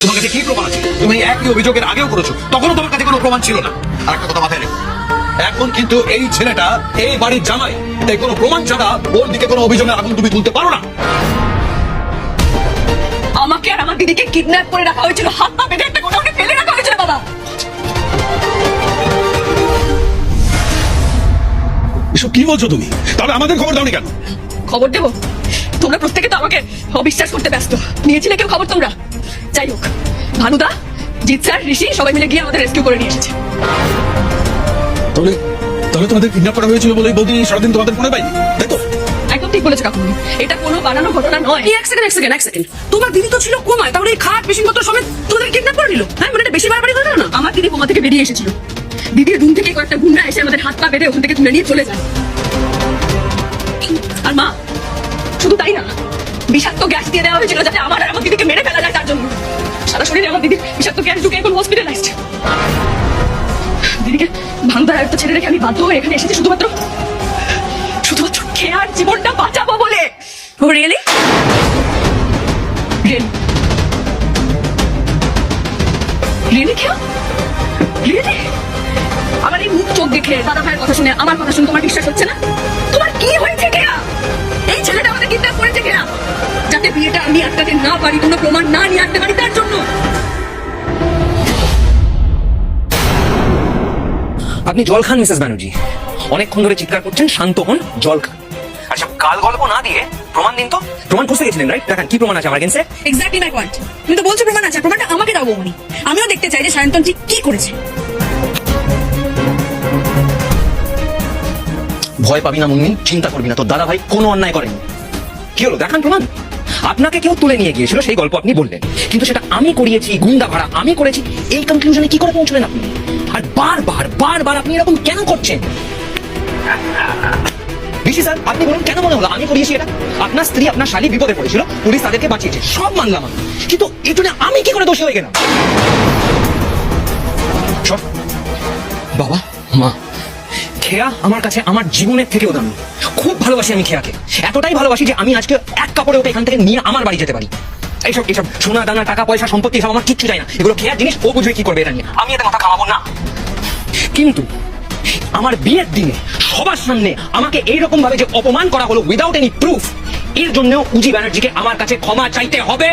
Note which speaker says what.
Speaker 1: তোমার কাছে কি প্রমাণ আছে? তুমি একই অভিযোগের আগেও করেছো, তখনও তোমার কাছে কোনো প্রমাণ ছিল না। আর একটা কথা মাথায় রেখো, এখন কিন্তু এই ছেলেটা এই বাড়ির জামাই, তাই কোনো প্রমাণ ছাড়া ওর দিকে কোনো অভিযোগের আগুন তুমি তুলতে পারো না।
Speaker 2: আমাকে আর আমার দিদিকে কিডন্যাপ করে রাখা হয়েছিল, হাত পা বেঁধে একটা গোডাউনে ফেলে রাখা হয়েছিল বাবা।
Speaker 1: এসব কি বলছো তুমি? তাহলে আমাদের খবর দাওনি কেন?
Speaker 2: খবর দেবো? তোমরা প্রত্যেকে তো আমাকে অবিশ্বাস করতে ব্যস্ত। নিয়েছিলে কেউ খবর তোমরা? যাই হোক, ভানুদা, জিৎ স্যার, ঋষি সবাই মিলে গিয়ে আমাদের রেস্কিউ করে নিয়ে এসেছে।
Speaker 1: তাহলে তাহলে তোমাদের কিডন্যাপ করা হয়েছিল বলেই বৌদি সারাদিন তোমাদের ফোনে পাইনি, তাই তো?
Speaker 2: একদম ঠিক বলেছো কাকুমনি, এটা কোনো বানানো ঘটনা নয়।
Speaker 3: এক সেকেন্ড, তোমার দিদি তো ছিল কোমায়, তাহলে এই খাট মেশিনপত্র সমেত তোমাদের কিডন্যাপ করে নিল? হ্যাঁ, মানে এটা বেশি বাড়াবাড়ি হয়ে গেল না?
Speaker 2: আমার দিদি কোমা থেকে বেরিয়ে এসেছিল, দিদির রুম থেকে কয়েকটা গুন্ডা এসে আমাদের হাত পা বেঁধে ওখান থেকে তুলে নিয়ে চলে যায়। আর মা, শুধু তাই না, বিষাক্ত গ্যাস দিয়ে দেওয়া হয়েছিল যাতে আমার আর আমার দিদিকে মেরে ফেলা যায়, তার জন্য সারা শরীরে আমার দিদির বিষাক্ত গ্যাস ঢুকে এখন হসপিটালাইজড। দিদিকে ভাঙদার একটা ছেড়ে রেখে আমি বাধ্য হয়ে এখানে এসেছি শুধুমাত্র খেয়ার জীবনটা বাঁচাবো বলে। ও রিয়েলি? রিয়েলি খেয়া? রিয়েলি? আমার এই মুখ চোখ দেখে, দাদা ভাইয়ের কথা শুনে, আমার কথা শুনে তোমার বিশ্বাস হচ্ছে না? তোমার কি হয়েছে খেয়া? এই ছেলেটা আমাদের কিডন্যাপ করেছে খেয়া, যাতে বিয়েটা আমি আটকাতে না পারি, কোনো প্রমাণ না নিয়ে আনতে পারি, তার জন্য।
Speaker 4: আপনি জল খান মিসেস ব্যানার্জি, অনেকক্ষণ ধরে চিৎকার করছেন, শান্ত হন, জল খান। আর সব গাল গল্প না দিয়ে প্রমাণ দিন তো। প্রমাণ খুঁজতে গেছিলেন, রাইট? দেখান কি প্রমাণ আছে আমার এগেইনস্টে।
Speaker 3: Exactly my point. তুমি তো বলছো প্রমাণ আছে, প্রমাণটা আমাকে দাও বৌমনি। আমিও দেখতে চাই যে সায়ন্তন ঠিক কি করেছে।
Speaker 4: ভয় পাবি না মুন্নি, চিন্তা করবি না, তোর দাদা ভাই কোনো অন্যায় করেনি। কি হলো দেখান প্রমাণ। আপনাকে কেউ তুলে নিয়ে গিয়েছিল, সেই গল্প আপনি বললেন, কিন্তু সেটা আমি করিয়েছি, গুন্ডা ভাড়া আমি করেছি, এই কনক্লুশনে কি করে পৌঁছলেন আপনি? আর বারবার বারবার আপনি এরকম কেন করছেন? ঋষি স্যার, আপনি বলুন কেন মনে হলো আমি করিয়েছি এটা? আপনার স্ত্রী, আপনার শালী বিপদে পড়েছিল, পুলিশ তাদেরকে বাঁচিয়েছে, সব মানলাম আমি, কিন্তু এটা আমি কি করে দোষী হয়ে গেলাম? বাবা মা, খেয়া আমার কাছে আমার জীবনের থেকেও দামি। খুব ভালোবাসি আমি খেয়াকে, এতটাই ভালোবাসি যে আমি আজকে এক কাপড়ে ওকে এখান থেকে নিয়ে আমার বাড়ি যেতে পারি। এইসব এইসব সোনা দানা, টাকা পয়সা, সম্পত্তি, সব আমার কিচ্ছু চাই না। এগুলো খেয়ার জিনিস, ও বুঝবে কি করবে এটা নিয়ে, আমি এতে মাথা খাওয়াবো না। কিন্তু আমার বিয়ের দিনে সবার সামনে আমাকে এইরকম ভাবে যে অপমান করা হলো উইদাউট এনি প্রুফ, এর জন্য উজি ব্যানার্জিকে আমার কাছে ক্ষমা চাইতে হবে।